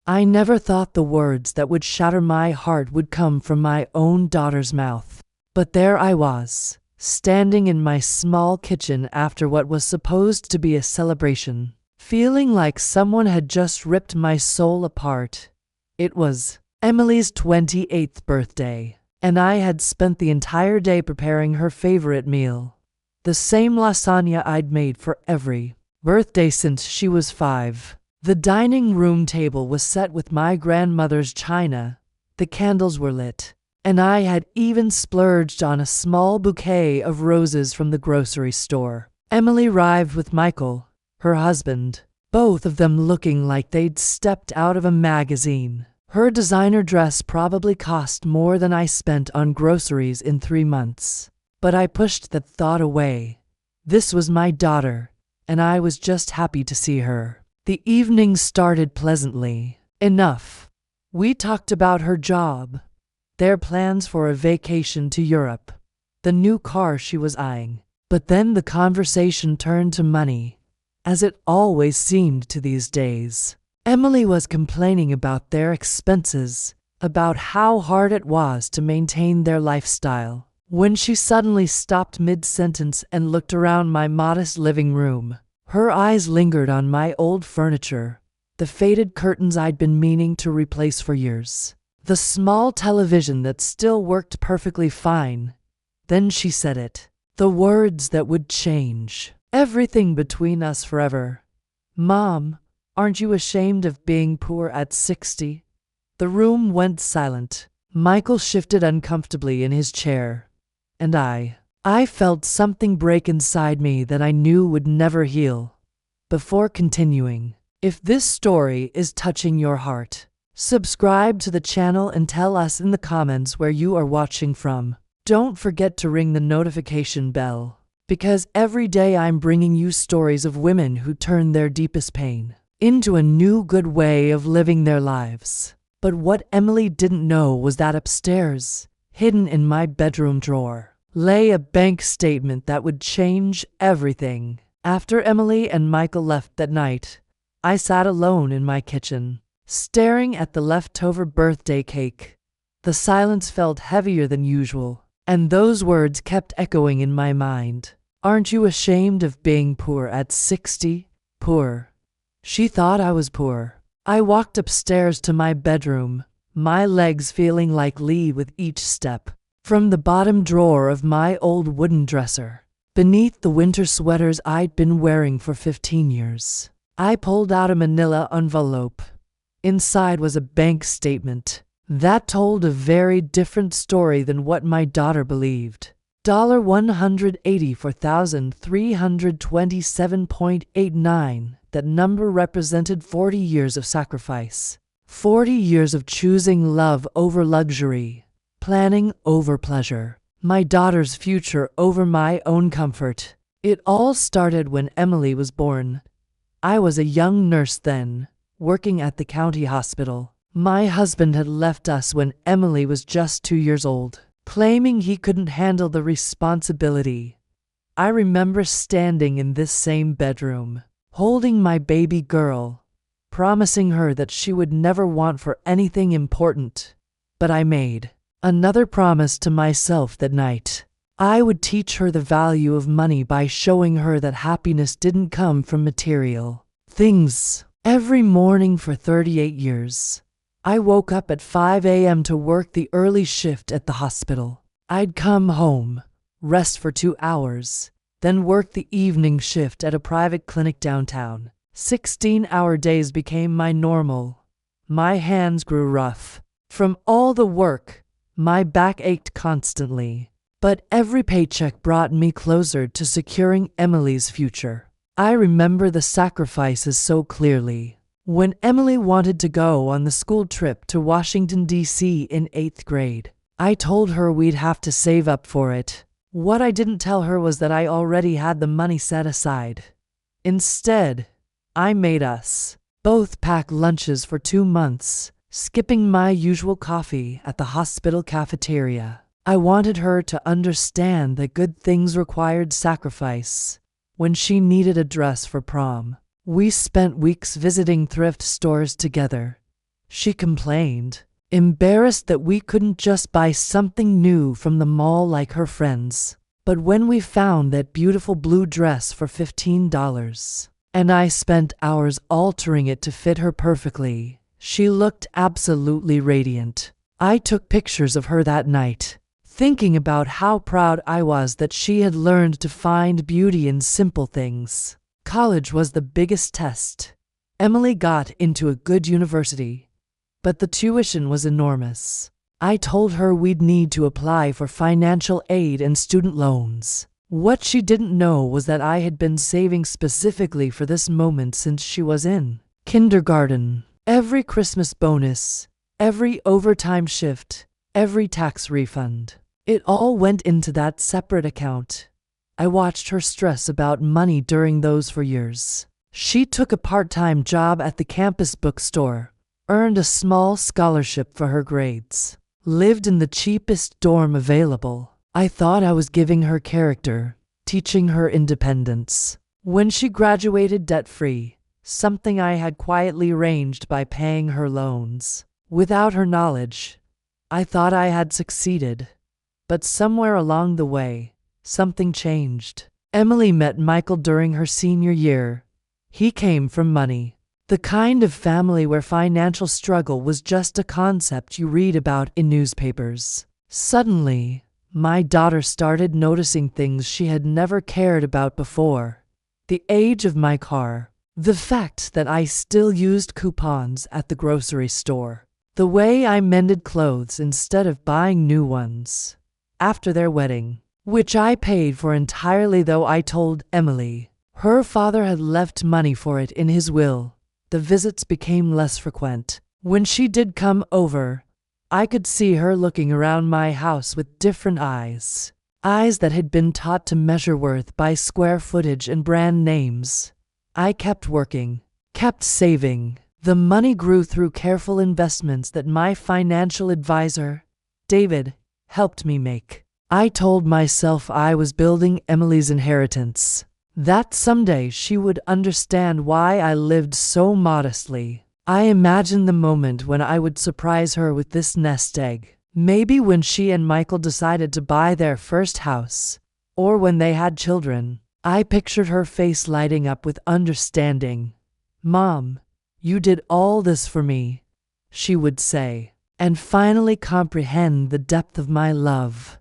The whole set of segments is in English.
I never thought the words that would shatter my heart would come from my own daughter's mouth. But there I was, standing in my small kitchen after what was supposed to be a celebration, feeling like someone had just ripped my soul apart. It was Emily's 28th birthday, and I had spent the entire day preparing her favorite meal, the same lasagna I'd made for every birthday since she was 5. The dining room table was set with my grandmother's china, the candles were lit, and I had even splurged on a small bouquet of roses from the grocery store. Emily arrived with Michael, her husband, both of them looking like they'd stepped out of a magazine. Her designer dress probably cost more than I spent on groceries in 3 months. But I pushed that thought away. This was my daughter, and I was just happy to see her. The evening started pleasantly enough. We talked about her job, their plans for a vacation to Europe, the new car she was eyeing. But then the conversation turned to money, as it always seemed to these days. Emily was complaining about their expenses, about how hard it was to maintain their lifestyle, when she suddenly stopped mid-sentence and looked around my modest living room. Her eyes lingered on my old furniture, the faded curtains I'd been meaning to replace for years, the small television that still worked perfectly fine. Then she said it, the words that would change everything between us forever. "Mom, aren't you ashamed of being poor at 60? The room went silent. Michael shifted uncomfortably in his chair, and I felt something break inside me that I knew would never heal. Before continuing, if this story is touching your heart, subscribe to the channel and tell us in the comments where you are watching from. Don't forget to ring the notification bell, because every day I'm bringing you stories of women who turn their deepest pain into a new good way of living their lives. But what Emily didn't know was that upstairs, hidden in my bedroom drawer, lay a bank statement that would change everything. After Emily and Michael left that night, I sat alone in my kitchen, staring at the leftover birthday cake. The silence felt heavier than usual, and those words kept echoing in my mind. "Aren't you ashamed of being poor at 60? Poor." She thought I was poor. I walked upstairs to my bedroom, my legs feeling like lead with each step. From the bottom drawer of my old wooden dresser, beneath the winter sweaters I'd been wearing for 15 years, I pulled out a manila envelope. Inside was a bank statement that told a very different story than what my daughter believed. $184,327.89. That number represented 40 years of sacrifice, 40 years of choosing love over luxury, planning over pleasure, my daughter's future over my own comfort. It all started when Emily was born. I was a young nurse then, working at the county hospital. My husband had left us when Emily was just 2 years old, claiming he couldn't handle the responsibility. I remember standing in this same bedroom, holding my baby girl, promising her that she would never want for anything important. But I made another promise to myself that night. I would teach her the value of money by showing her that happiness didn't come from material things. Every morning for 38 years, I woke up at 5 a.m. to work the early shift at the hospital. I'd come home, rest for 2 hours, then work the evening shift at a private clinic downtown. 16-hour days became my normal. My hands grew rough. From all the work, my back ached constantly. But every paycheck brought me closer to securing Emily's future. I remember the sacrifices so clearly. When Emily wanted to go on the school trip to Washington, D.C. in 8th grade, I told her we'd have to save up for it. What I didn't tell her was that I already had the money set aside. Instead, I made us both pack lunches for 2 months, skipping my usual coffee at the hospital cafeteria. I wanted her to understand that good things required sacrifice. When she needed a dress for prom, we spent weeks visiting thrift stores together, she complained, embarrassed that we couldn't just buy something new from the mall like her friends. But when we found that beautiful blue dress for $15, and I spent hours altering it to fit her perfectly, she looked absolutely radiant. I took pictures of her that night, thinking about how proud I was that she had learned to find beauty in simple things. College was the biggest test. Emily got into a good university, but the tuition was enormous. I told her we'd need to apply for financial aid and student loans. What she didn't know was that I had been saving specifically for this moment since she was in kindergarten. Every Christmas bonus, every overtime shift, every tax refund, it all went into that separate account. I watched her stress about money during those 4 years. She took a part-time job at the campus bookstore, earned a small scholarship for her grades, lived in the cheapest dorm available. I thought I was giving her character, teaching her independence. When she graduated debt-free, something I had quietly arranged by paying her loans, without her knowledge, I thought I had succeeded. But somewhere along the way, something changed. Emily met Michael during her senior year. He came from money, the kind of family where financial struggle was just a concept you read about in newspapers. Suddenly, my daughter started noticing things she had never cared about before. The age of my car, the fact that I still used coupons at the grocery store, the way I mended clothes instead of buying new ones. After their wedding, which I paid for entirely, though I told Emily her father had left money for it in his will, the visits became less frequent. When she did come over, I could see her looking around my house with different eyes. Eyes that had been taught to measure worth by square footage and brand names. I kept working, kept saving. The money grew through careful investments that my financial advisor, David, helped me make. I told myself I was building Emily's inheritance, that someday she would understand why I lived so modestly. I imagined the moment when I would surprise her with this nest egg. Maybe when she and Michael decided to buy their first house, or when they had children. I pictured her face lighting up with understanding. "Mom, you did all this for me," she would say, and finally comprehend the depth of my love.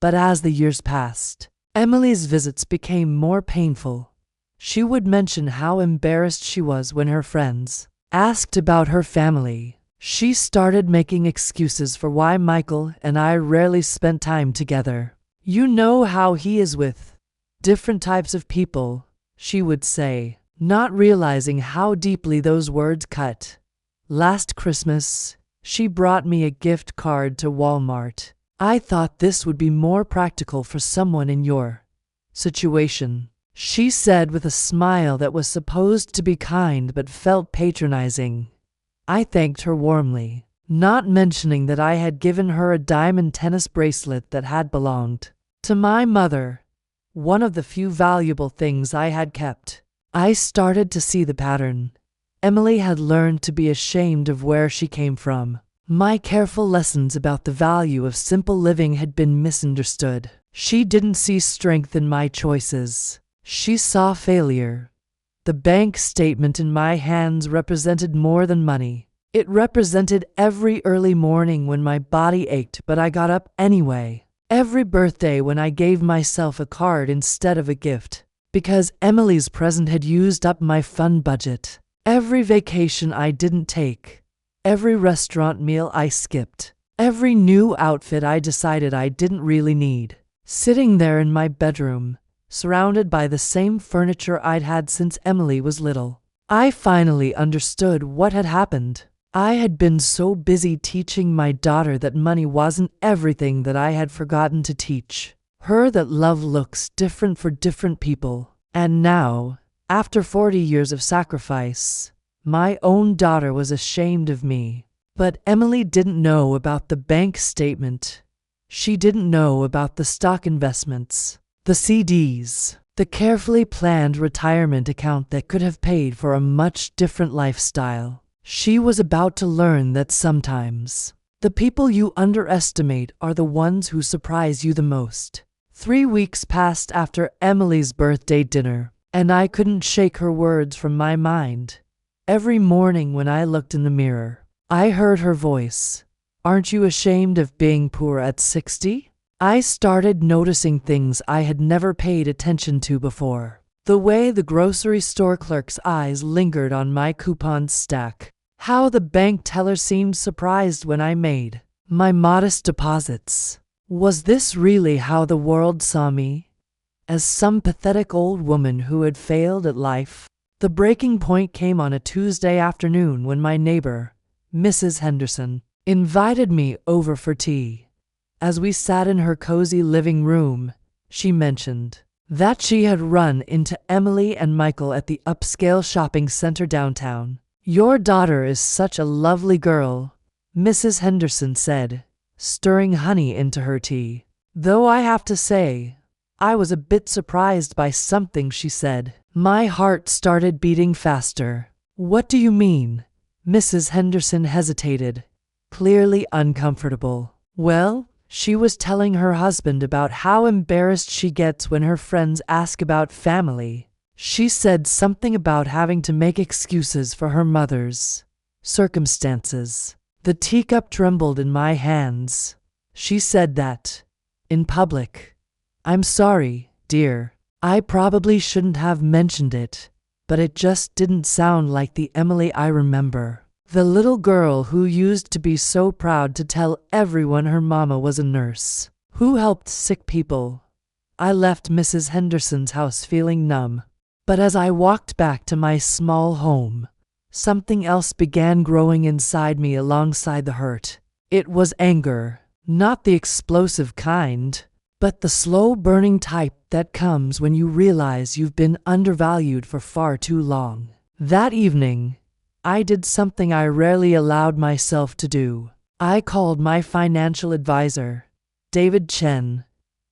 But as the years passed, Emily's visits became more painful. She would mention how embarrassed she was when her friends asked about her family. She started making excuses for why Michael and I rarely spent time together. "You know how he is with different types of people," she would say, not realizing how deeply those words cut. Last Christmas, she brought me a gift card to Walmart. "I thought this would be more practical for someone in your situation," she said with a smile that was supposed to be kind but felt patronizing. I thanked her warmly, not mentioning that I had given her a diamond tennis bracelet that had belonged to my mother, one of the few valuable things I had kept. I started to see the pattern. Emily had learned to be ashamed of where she came from. My careful lessons about the value of simple living had been misunderstood. She didn't see strength in my choices. She saw failure. The bank statement in my hands represented more than money. It represented every early morning when my body ached but I got up anyway. Every birthday when I gave myself a card instead of a gift, because Emily's present had used up my fun budget. Every vacation I didn't take. Every restaurant meal I skipped. Every new outfit I decided I didn't really need. Sitting there in my bedroom, surrounded by the same furniture I'd had since Emily was little, I finally understood what had happened. I had been so busy teaching my daughter that money wasn't everything that I had forgotten to teach her that love looks different for different people. And now, after 40 years of sacrifice, my own daughter was ashamed of me. But Emily didn't know about the bank statement. She didn't know about the stock investments, the CDs, the carefully planned retirement account that could have paid for a much different lifestyle. She was about to learn that sometimes the people you underestimate are the ones who surprise you the most. 3 weeks passed after Emily's birthday dinner, and I couldn't shake her words from my mind. Every morning when I looked in the mirror, I heard her voice. "Aren't you ashamed of being poor at 60? I started noticing things I had never paid attention to before. The way the grocery store clerk's eyes lingered on my coupon stack. How the bank teller seemed surprised when I made my modest deposits. Was this really how the world saw me? As some pathetic old woman who had failed at life? The breaking point came on a Tuesday afternoon when my neighbor, Mrs. Henderson, invited me over for tea. As we sat in her cozy living room, she mentioned that she had run into Emily and Michael at the upscale shopping center downtown. "Your daughter is such a lovely girl," Mrs. Henderson said, stirring honey into her tea. Though I have to say, I was a bit surprised by something she said. My heart started beating faster. "What do you mean?" Mrs. Henderson hesitated, clearly uncomfortable. "Well," she was telling her husband about how embarrassed she gets when her friends ask about family. She said something about having to make excuses for her mother's circumstances. The teacup trembled in my hands. She said that, in public. "I'm sorry, dear. I probably shouldn't have mentioned it, but it just didn't sound like the Emily I remember. The little girl who used to be so proud to tell everyone her mama was a nurse, who helped sick people." I left Mrs. Henderson's house feeling numb. But as I walked back to my small home, something else began growing inside me alongside the hurt. It was anger, not the explosive kind, but the slow-burning type that comes when you realize you've been undervalued for far too long. That evening, I did something I rarely allowed myself to do. I called my financial advisor, David Chen.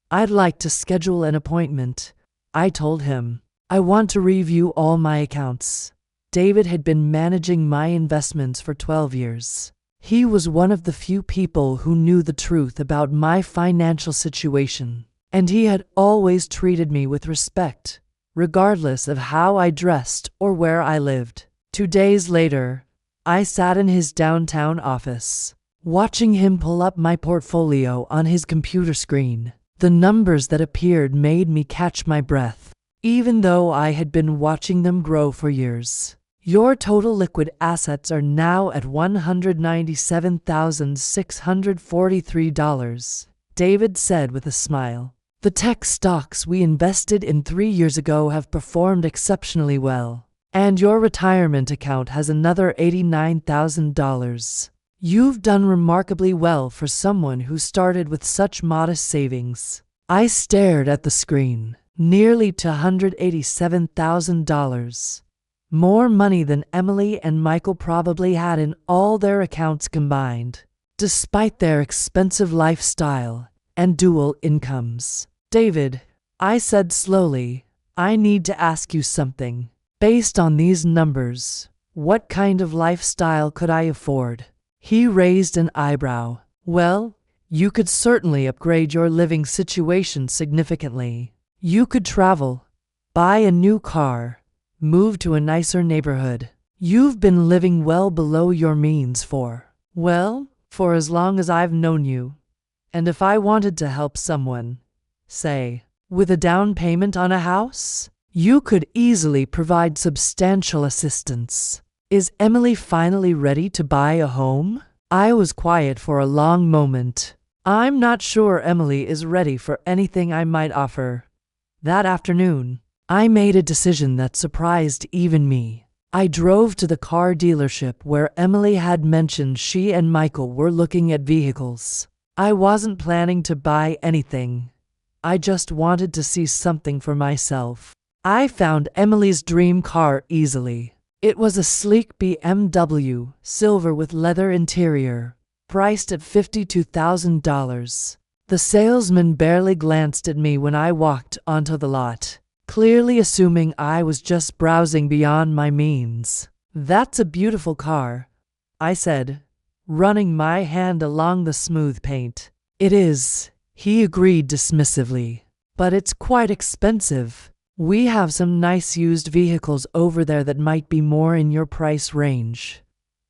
"I'd like to schedule an appointment," I told him. "I want to review all my accounts." David had been managing my investments for 12 years. He was one of the few people who knew the truth about my financial situation, and he had always treated me with respect, regardless of how I dressed or where I lived. 2 days later, I sat in his downtown office, watching him pull up my portfolio on his computer screen. The numbers that appeared made me catch my breath, even though I had been watching them grow for years. "Your total liquid assets are now at $197,643, David said with a smile. "The tech stocks we invested in 3 years ago have performed exceptionally well, and your retirement account has another $89,000. You've done remarkably well for someone who started with such modest savings." I stared at the screen. Nearly $287,000. More money than Emily and Michael probably had in all their accounts combined, despite their expensive lifestyle and dual incomes. "David," I said slowly, "I need to ask you something. Based on these numbers, what kind of lifestyle could I afford?" He raised an eyebrow. "Well, you could certainly upgrade your living situation significantly. You could travel, buy a new car, move to a nicer neighborhood. You've been living well below your means for as long as I've known you. And if I wanted to help someone, say, with a down payment on a house, you could easily provide substantial assistance. Is Emily finally ready to buy a home?" I was quiet for a long moment. I'm not sure Emily is ready for anything I might offer. That afternoon, I made a decision that surprised even me. I drove to the car dealership where Emily had mentioned she and Michael were looking at vehicles. I wasn't planning to buy anything. I just wanted to see something for myself. I found Emily's dream car easily. It was a sleek BMW, silver with leather interior, priced at $52,000. The salesman barely glanced at me when I walked onto the lot, clearly assuming I was just browsing beyond my means. "That's a beautiful car," I said, running my hand along the smooth paint. "It is," he agreed dismissively, "but it's quite expensive. We have some nice used vehicles over there that might be more in your price range."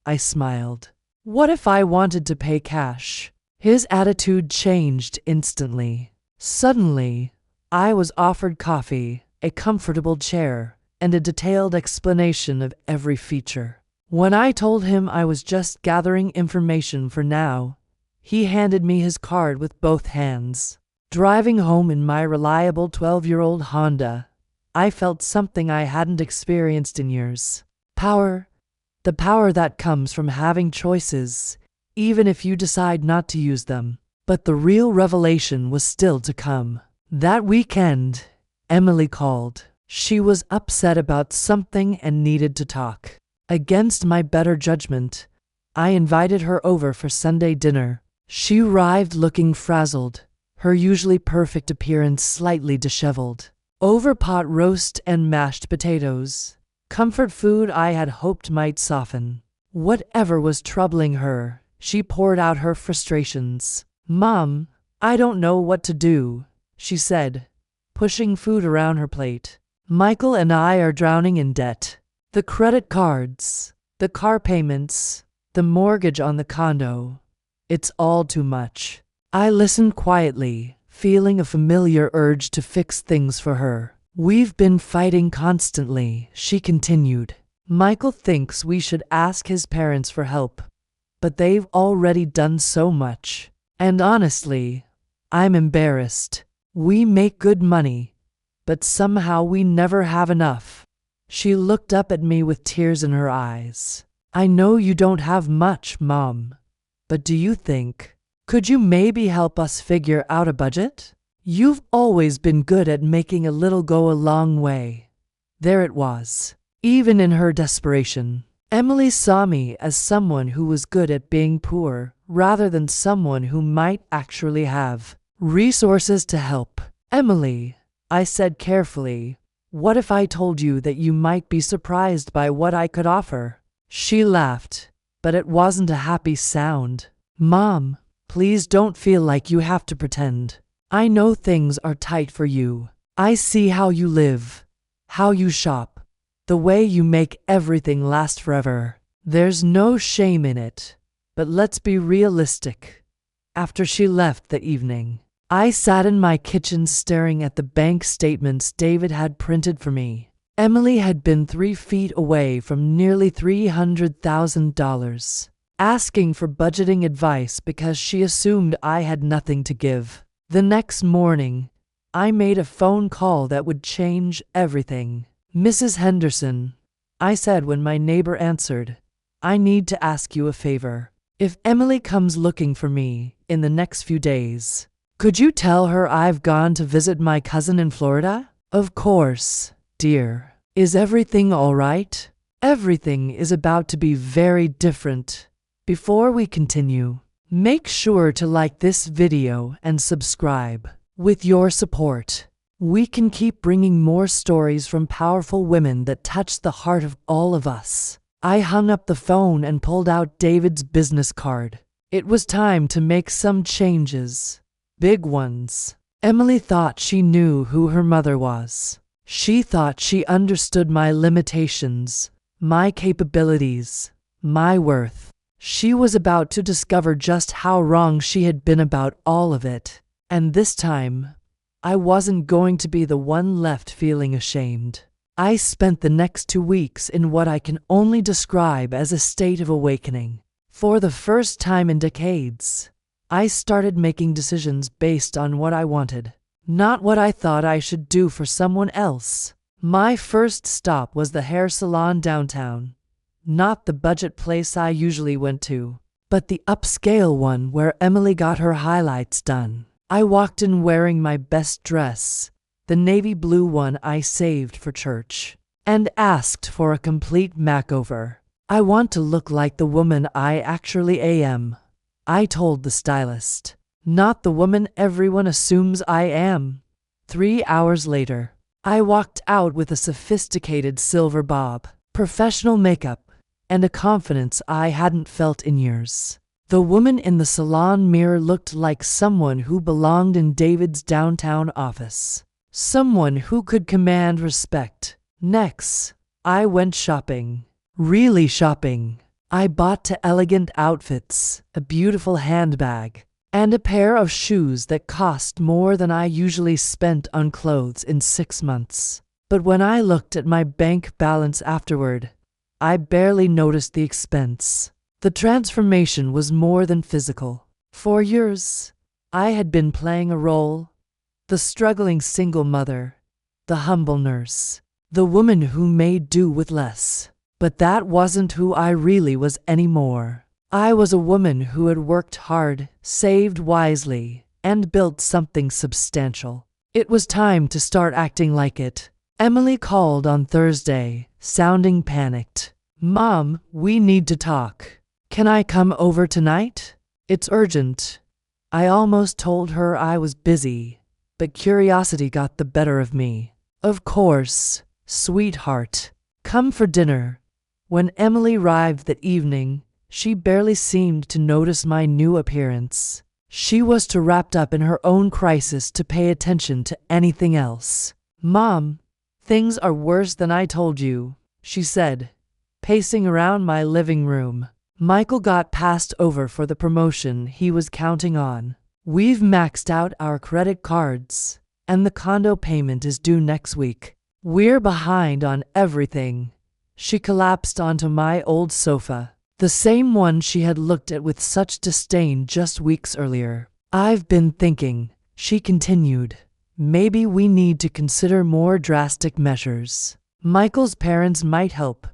I smiled. What if I wanted to pay cash? His attitude changed instantly. Suddenly, I was offered coffee, a comfortable chair, and a detailed explanation of every feature. When I told him I was just gathering information for now, he handed me his card with both hands. Driving home in my reliable 12-year-old Honda, I felt something I hadn't experienced in years. Power. The power that comes from having choices, even if you decide not to use them. But the real revelation was still to come. That weekend, Emily called. She was upset about something and needed to talk. Against my better judgment, I invited her over for Sunday dinner. She arrived looking frazzled, her usually perfect appearance slightly disheveled. Over pot roast and mashed potatoes, comfort food I had hoped might soften whatever was troubling her, she poured out her frustrations. "Mom, I don't know what to do," she said, pushing food around her plate. "Michael and I are drowning in debt. The credit cards, the car payments, the mortgage on the condo. It's all too much." I listened quietly, feeling a familiar urge to fix things for her. "We've been fighting constantly," she continued. "Michael thinks we should ask his parents for help, but they've already done so much. And honestly, I'm embarrassed. We make good money, but somehow we never have enough." She looked up at me with tears in her eyes. "I know you don't have much, Mom, but do you think, could you maybe help us figure out a budget? You've always been good at making a little go a long way." There it was. Even in her desperation, Emily saw me as someone who was good at being poor, rather than someone who might actually have resources to help. "Emily," I said carefully, "what if I told you that you might be surprised by what I could offer?" She laughed, but it wasn't a happy sound. "Mom, please don't feel like you have to pretend. I know things are tight for you. I see how you live, how you shop, the way you make everything last forever. There's no shame in it, but let's be realistic." After she left that evening, I sat in my kitchen staring at the bank statements David had printed for me. Emily had been 3 feet away from nearly $300,000, asking for budgeting advice because she assumed I had nothing to give. The next morning, I made a phone call that would change everything. "Mrs. Henderson," I said when my neighbor answered, "I need to ask you a favor. If Emily comes looking for me in the next few days, could you tell her I've gone to visit my cousin in Florida?" "Of course, dear. Is everything all right?" "Everything is about to be very different." Before we continue, make sure to like this video and subscribe. With your support, we can keep bringing more stories from powerful women that touch the heart of all of us. I hung up the phone and pulled out David's business card. It was time to make some changes. Big ones. Emily thought she knew who her mother was. She thought she understood my limitations, my capabilities, my worth. She was about to discover just how wrong she had been about all of it. And this time, I wasn't going to be the one left feeling ashamed. I spent the next 2 weeks in what I can only describe as a state of awakening. For the first time in decades, I started making decisions based on what I wanted, not what I thought I should do for someone else. My first stop was the hair salon downtown, not the budget place I usually went to, but the upscale one where Emily got her highlights done. I walked in wearing my best dress, the navy blue one I saved for church, and asked for a complete makeover. "I want to look like the woman I actually am," I told the stylist, "not the woman everyone assumes I am." 3 hours later, I walked out with a sophisticated silver bob, professional makeup, and a confidence I hadn't felt in years. The woman in the salon mirror looked like someone who belonged in David's downtown office. Someone who could command respect. Next, I went shopping. Really shopping. I bought two elegant outfits, a beautiful handbag, and a pair of shoes that cost more than I usually spent on clothes in 6 months. But when I looked at my bank balance afterward, I barely noticed the expense. The transformation was more than physical. For years, I had been playing a role: the struggling single mother, the humble nurse, the woman who made do with less. But that wasn't who I really was anymore. I was a woman who had worked hard, saved wisely, and built something substantial. It was time to start acting like it. Emily called on Thursday, sounding panicked. "Mom, we need to talk. Can I come over tonight? It's urgent." I almost told her I was busy, but curiosity got the better of me. "Of course, sweetheart. Come for dinner." When Emily arrived that evening, she barely seemed to notice my new appearance. She was too wrapped up in her own crisis to pay attention to anything else. "Mom, things are worse than I told you," she said, pacing around my living room. "Michael got passed over for the promotion he was counting on. We've maxed out our credit cards, and the condo payment is due next week. We're behind on everything." She collapsed onto my old sofa, the same one she had looked at with such disdain just weeks earlier. "I've been thinking," she continued, "maybe we need to consider more drastic measures. Michael's parents might help,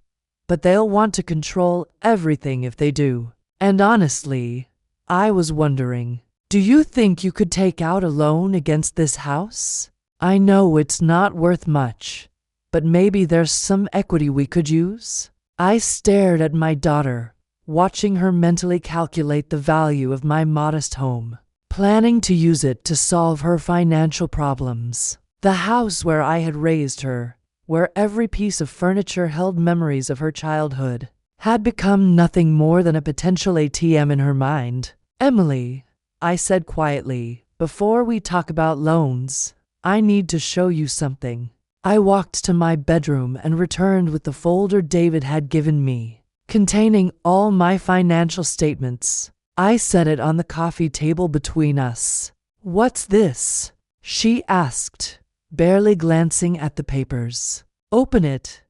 but they'll want to control everything if they do. And honestly, I was wondering, do you think you could take out a loan against this house? I know it's not worth much, but maybe there's some equity we could use." I stared at my daughter, watching her mentally calculate the value of my modest home, planning to use it to solve her financial problems. The house where I had raised her, where every piece of furniture held memories of her childhood, had become nothing more than a potential ATM in her mind. "Emily," I said quietly, "before we talk about loans, I need to show you something." I walked to my bedroom and returned with the folder David had given me, containing all my financial statements. I set it on the coffee table between us. "What's this?" she asked, barely glancing at the papers. "Open it."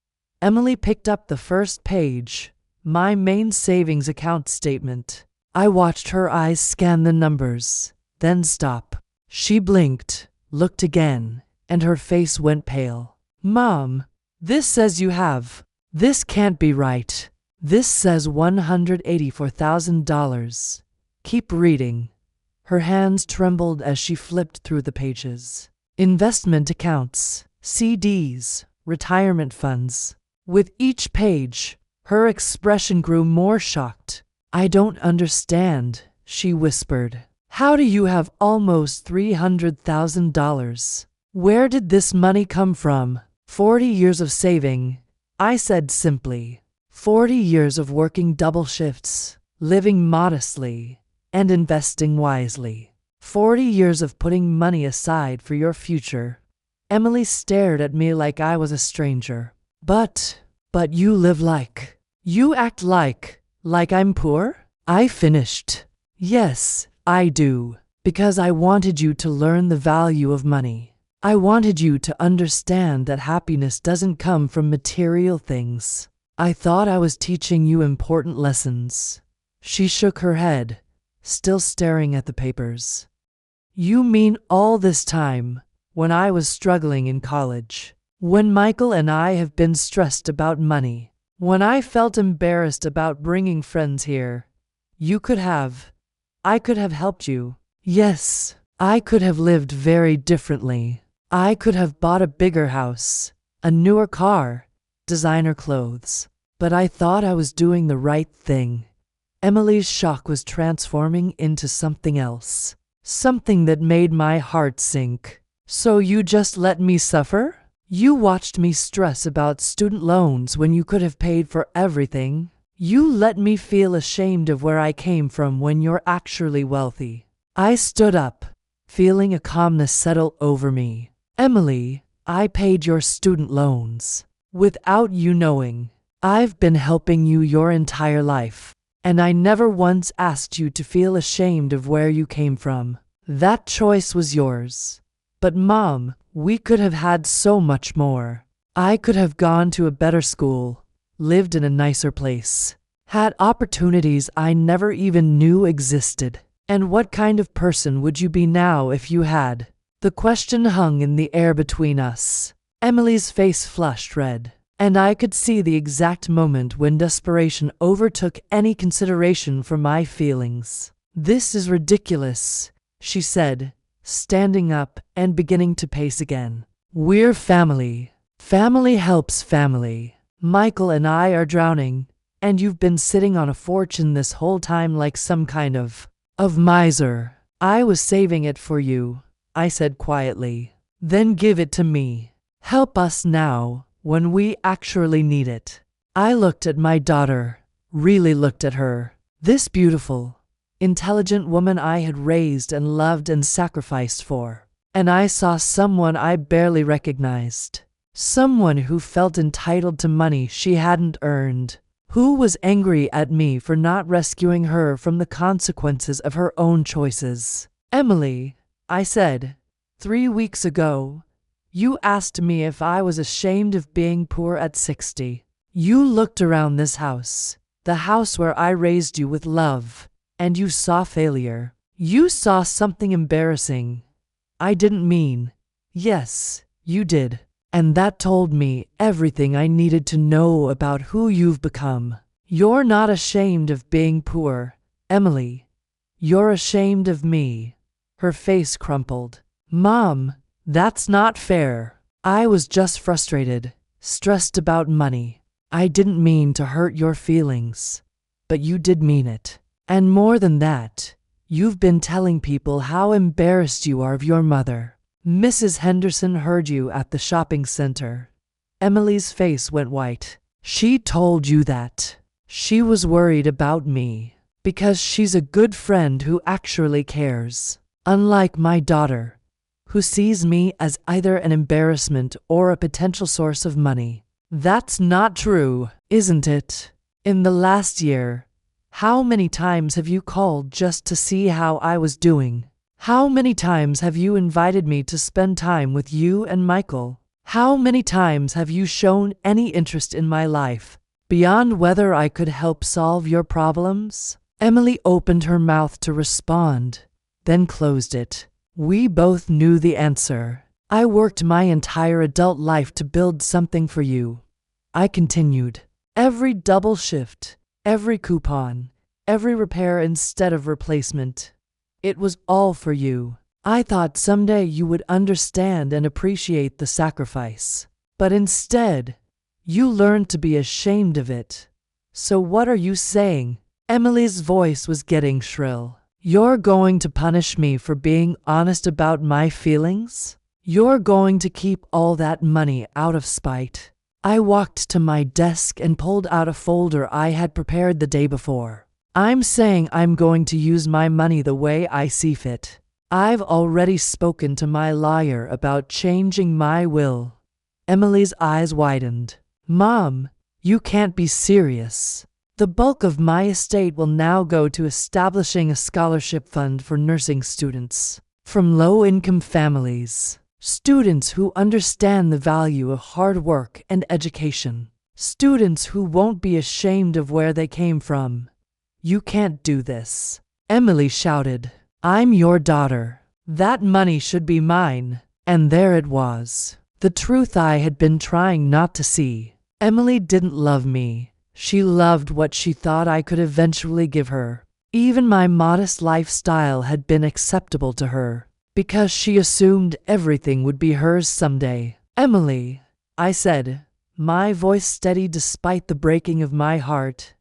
Emily picked up the first page, my main savings account statement. I watched her eyes scan the numbers, then stop. She blinked, looked again, and her face went pale. "Mom, this says you have. This can't be right. This says $184,000. Keep reading." Her hands trembled as she flipped through the pages. "Investment accounts, CDs, retirement funds." With each page, her expression grew more shocked. "I don't understand," she whispered. "How do you have almost $300,000? Where did this money come from?" 40 years of saving," I said simply. 40 years of working double shifts, living modestly, and investing wisely. 40 years of putting money aside for your future." Emily stared at me like I was a stranger. But you you act like I'm poor?" I finished. "Yes, I do. Because I wanted you to learn the value of money. I wanted you to understand that happiness doesn't come from material things. I thought I was teaching you important lessons." She shook her head, still staring at the papers. "You mean all this time, when I was struggling in college, when Michael and I have been stressed about money, when I felt embarrassed about bringing friends here, I could have helped you. Yes, I could have lived very differently. I could have bought a bigger house, a newer car, designer clothes. But I thought I was doing the right thing." Emily's shock was transforming into something else, something that made my heart sink. "So you just let me suffer? You watched me stress about student loans when you could have paid for everything? You let me feel ashamed of where I came from when you're actually wealthy. I stood up, feeling a calmness settle over me. Emily, I paid your student loans. Without you knowing, I've been helping you your entire life. And I never once asked you to feel ashamed of where you came from. That choice was yours. But Mom, we could have had so much more. I could have gone to a better school, lived in a nicer place, had opportunities I never even knew existed. And what kind of person would you be now if you had? The question hung in the air between us. Emily's face flushed red, and I could see the exact moment when desperation overtook any consideration for my feelings. This is ridiculous, she said, standing up and beginning to pace again. We're family. Family helps family. Michael and I are drowning, and you've been sitting on a fortune this whole time like some kind of miser. I was saving it for you, I said quietly. Then give it to me. Help us now, when we actually need it. I looked at my daughter, really looked at her. This beautiful, intelligent woman I had raised and loved and sacrificed for. And I saw someone I barely recognized. Someone who felt entitled to money she hadn't earned. Who was angry at me for not rescuing her from the consequences of her own choices. Emily, I said, 3 weeks ago, you asked me if I was ashamed of being poor at 60. You looked around this house, the house where I raised you with love, and you saw failure. You saw something embarrassing. I didn't mean. Yes, you did. And that told me everything I needed to know about who you've become. You're not ashamed of being poor, Emily. You're ashamed of me. Her face crumpled. Mom, that's not fair. I was just frustrated, stressed about money. I didn't mean to hurt your feelings. But you did mean it. And more than that, you've been telling people how embarrassed you are of your mother. Mrs. Henderson heard you at the shopping center. Emily's face went white. She told you that. She was worried about me, because she's a good friend who actually cares. Unlike my daughter, who sees me as either an embarrassment or a potential source of money. That's not true, isn't it? In the last year, how many times have you called just to see how I was doing? How many times have you invited me to spend time with you and Michael? How many times have you shown any interest in my life, beyond whether I could help solve your problems? Emily opened her mouth to respond, then closed it. We both knew the answer. I worked my entire adult life to build something for you. I continued. Every double shift, every coupon, every repair instead of replacement. It was all for you. I thought someday you would understand and appreciate the sacrifice. But instead, you learned to be ashamed of it. So what are you saying? Emily's voice was getting shrill. You're going to punish me for being honest about my feelings? You're going to keep all that money out of spite? I walked to my desk and pulled out a folder I had prepared the day before. I'm saying I'm going to use my money the way I see fit. I've already spoken to my lawyer about changing my will. Emily's eyes widened. Mom, you can't be serious. The bulk of my estate will now go to establishing a scholarship fund for nursing students from low-income families. Students who understand the value of hard work and education. Students who won't be ashamed of where they came from. You can't do this. Emily shouted. I'm your daughter. That money should be mine. And there it was. The truth I had been trying not to see. Emily didn't love me. She loved what she thought I could eventually give her. Even my modest lifestyle had been acceptable to her, because she assumed everything would be hers someday. Emily, I said, my voice steady despite the breaking of my heart.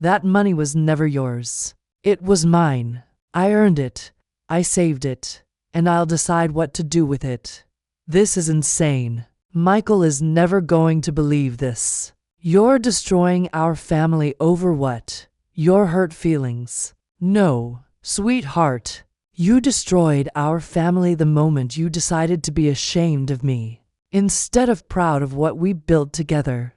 That money was never yours. It was mine. I earned it. I saved it. And I'll decide what to do with it. This is insane. Michael is never going to believe this. You're destroying our family over what? Your hurt feelings. No, sweetheart. You destroyed our family the moment you decided to be ashamed of me, instead of proud of what we built together.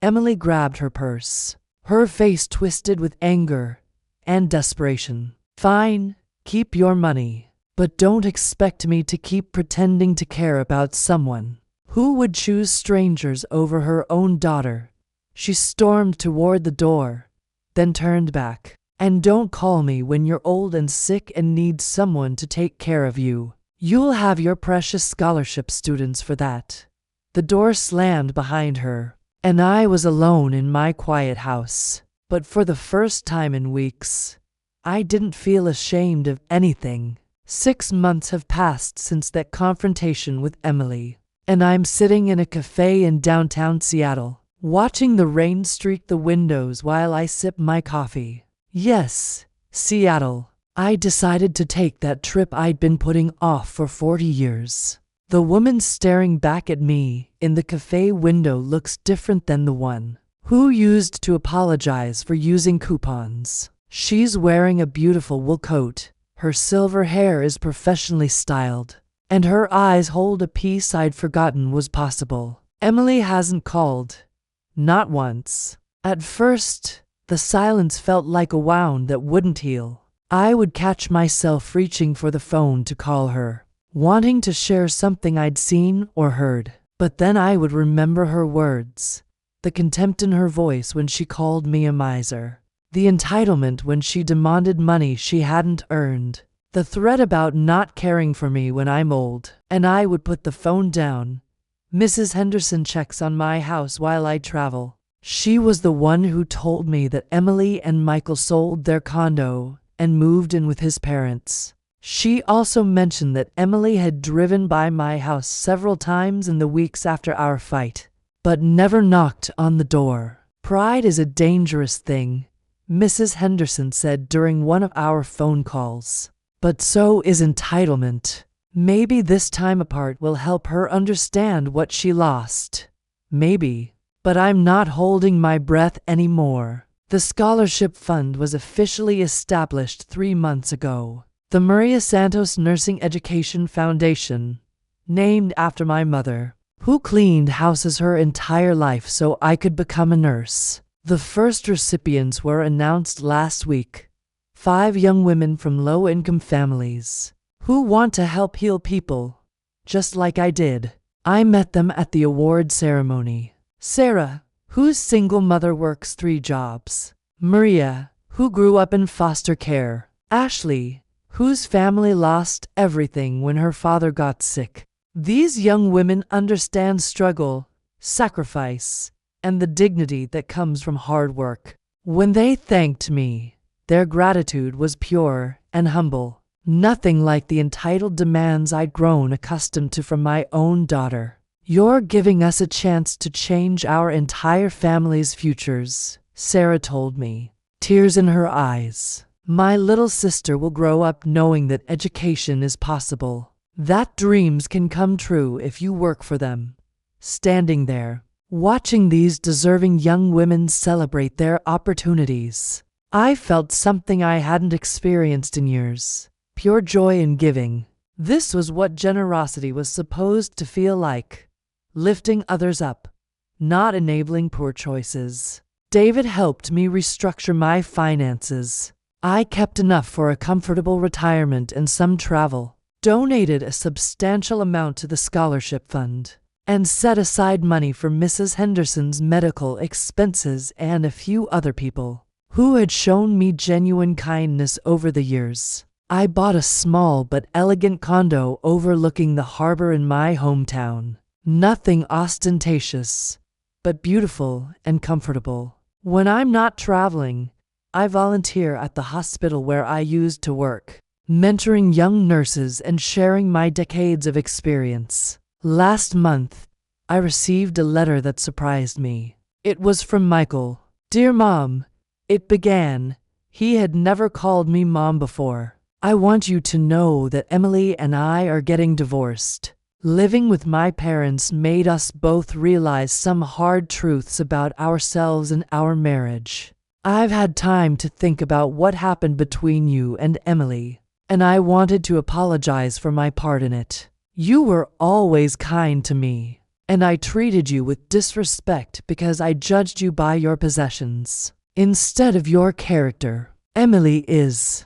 Emily grabbed her purse, her face twisted with anger and desperation. Fine, keep your money, but don't expect me to keep pretending to care about someone who would choose strangers over her own daughter. She stormed toward the door, then turned back. And don't call me when you're old and sick and need someone to take care of you. You'll have your precious scholarship students for that. The door slammed behind her, and I was alone in my quiet house. But for the first time in weeks, I didn't feel ashamed of anything. 6 months have passed since that confrontation with Emily, and I'm sitting in a cafe in downtown Seattle, watching the rain streak the windows while I sip my coffee. Yes, Seattle. I decided to take that trip I'd been putting off for 40 years. The woman staring back at me in the cafe window looks different than the one who used to apologize for using coupons. She's wearing a beautiful wool coat, her silver hair is professionally styled, and her eyes hold a peace I'd forgotten was possible. Emily hasn't called. Not once. At first, the silence felt like a wound that wouldn't heal. I would catch myself reaching for the phone to call her, wanting to share something I'd seen or heard. But then I would remember her words, the contempt in her voice when she called me a miser, the entitlement when she demanded money she hadn't earned, the threat about not caring for me when I'm old. And I would put the phone down. Mrs. Henderson checks on my house while I travel. She was the one who told me that Emily and Michael sold their condo and moved in with his parents. She also mentioned that Emily had driven by my house several times in the weeks after our fight, but never knocked on the door. Pride is a dangerous thing, Mrs. Henderson said during one of our phone calls. But so is entitlement. Maybe this time apart will help her understand what she lost. Maybe. But I'm not holding my breath anymore. The scholarship fund was officially established 3 months ago. The Maria Santos Nursing Education Foundation, named after my mother, who cleaned houses her entire life so I could become a nurse. The first recipients were announced last week. 5 young women from low-income families who want to help heal people, just like I did. I met them at the award ceremony. Sarah, whose single mother works 3 jobs. Maria, who grew up in foster care. Ashley, whose family lost everything when her father got sick. These young women understand struggle, sacrifice, and the dignity that comes from hard work. When they thanked me, their gratitude was pure and humble. Nothing like the entitled demands I'd grown accustomed to from my own daughter. You're giving us a chance to change our entire family's futures, Sarah told me, tears in her eyes. My little sister will grow up knowing that education is possible, that dreams can come true if you work for them. Standing there, watching these deserving young women celebrate their opportunities, I felt something I hadn't experienced in years. Pure joy in giving. This was what generosity was supposed to feel like. Lifting others up, not enabling poor choices. David helped me restructure my finances. I kept enough for a comfortable retirement and some travel, donated a substantial amount to the scholarship fund, and set aside money for Mrs. Henderson's medical expenses and a few other people who had shown me genuine kindness over the years. I bought a small but elegant condo overlooking the harbor in my hometown. Nothing ostentatious, but beautiful and comfortable. When I'm not traveling, I volunteer at the hospital where I used to work, mentoring young nurses and sharing my decades of experience. Last month, I received a letter that surprised me. It was from Michael. Dear Mom, it began. He had never called me Mom before. I want you to know that Emily and I are getting divorced. Living with my parents made us both realize some hard truths about ourselves and our marriage. I've had time to think about what happened between you and Emily, and I wanted to apologize for my part in it. You were always kind to me, and I treated you with disrespect because I judged you by your possessions instead of your character. Emily is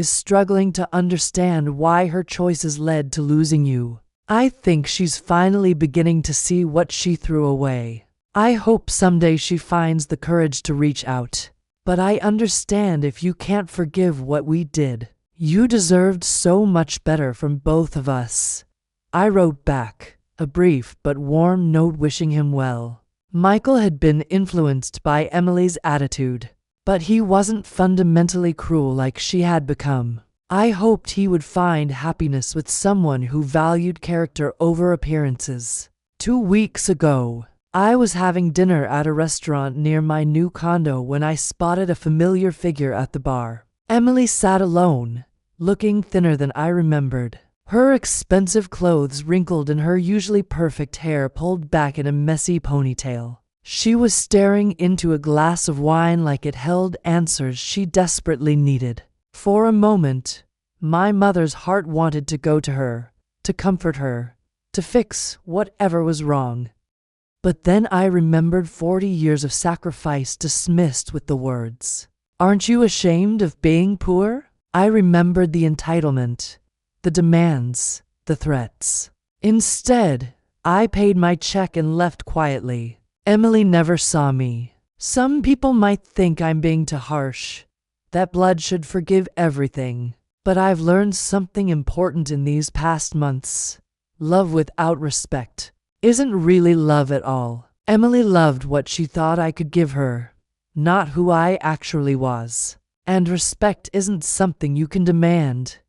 struggling to understand why her choices led to losing you. I think she's finally beginning to see what she threw away. I hope someday she finds the courage to reach out. But I understand if you can't forgive what we did. You deserved so much better from both of us. I wrote back, a brief but warm note wishing him well. Michael had been influenced by Emily's attitude, but he wasn't fundamentally cruel like she had become. I hoped he would find happiness with someone who valued character over appearances. 2 weeks ago, I was having dinner at a restaurant near my new condo when I spotted a familiar figure at the bar. Emily sat alone, looking thinner than I remembered. Her expensive clothes wrinkled and her usually perfect hair pulled back in a messy ponytail. She was staring into a glass of wine like it held answers she desperately needed. For a moment, my mother's heart wanted to go to her, to comfort her, to fix whatever was wrong. But then I remembered 40 years of sacrifice dismissed with the words, "Aren't you ashamed of being poor?" I remembered the entitlement, the demands, the threats. Instead, I paid my check and left quietly. Emily never saw me. Some people might think I'm being too harsh, that blood should forgive everything. But I've learned something important in these past months. Love without respect isn't really love at all. Emily loved what she thought I could give her, not who I actually was. And respect isn't something you can demand.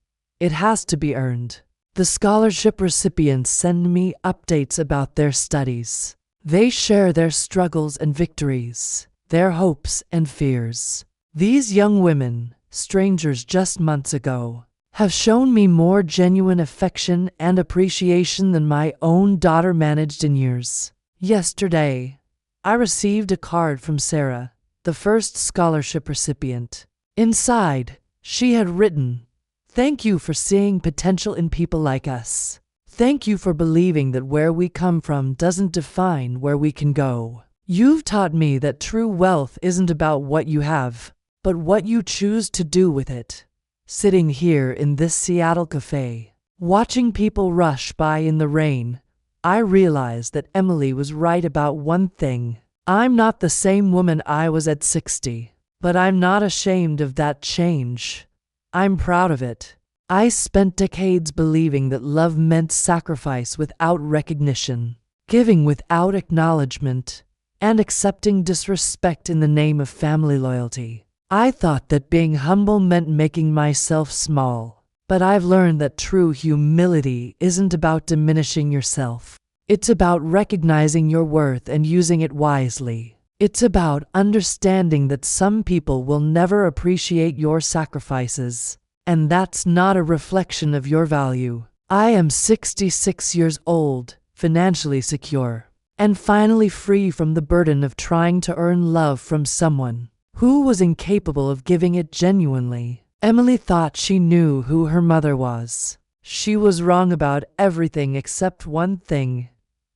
It has to be earned. The scholarship recipients send me updates about their studies. They share their struggles and victories, their hopes and fears. These young women, strangers just months ago, have shown me more genuine affection and appreciation than my own daughter managed in years. Yesterday, I received a card from Sarah, the first scholarship recipient. Inside, she had written, "Thank you for seeing potential in people like us. Thank you for believing that where we come from doesn't define where we can go. You've taught me that true wealth isn't about what you have, but what you choose to do with it." Sitting here in this Seattle cafe, watching people rush by in the rain, I realized that Emily was right about one thing. I'm not the same woman I was at 60. But I'm not ashamed of that change. I'm proud of it. I spent decades believing that love meant sacrifice without recognition, giving without acknowledgement, and accepting disrespect in the name of family loyalty. I thought that being humble meant making myself small. But I've learned that true humility isn't about diminishing yourself. It's about recognizing your worth and using it wisely. It's about understanding that some people will never appreciate your sacrifices, and that's not a reflection of your value. I am 66 years old, financially secure, and finally free from the burden of trying to earn love from someone who was incapable of giving it genuinely. Emily thought she knew who her mother was. She was wrong about everything except one thing.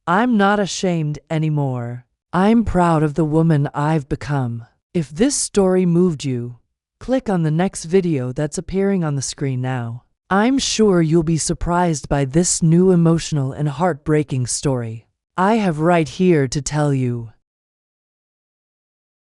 I'm not ashamed anymore. I'm proud of the woman I've become. If this story moved you, click on the next video that's appearing on the screen now. I'm sure you'll be surprised by this new emotional and heartbreaking story I have right here to tell you.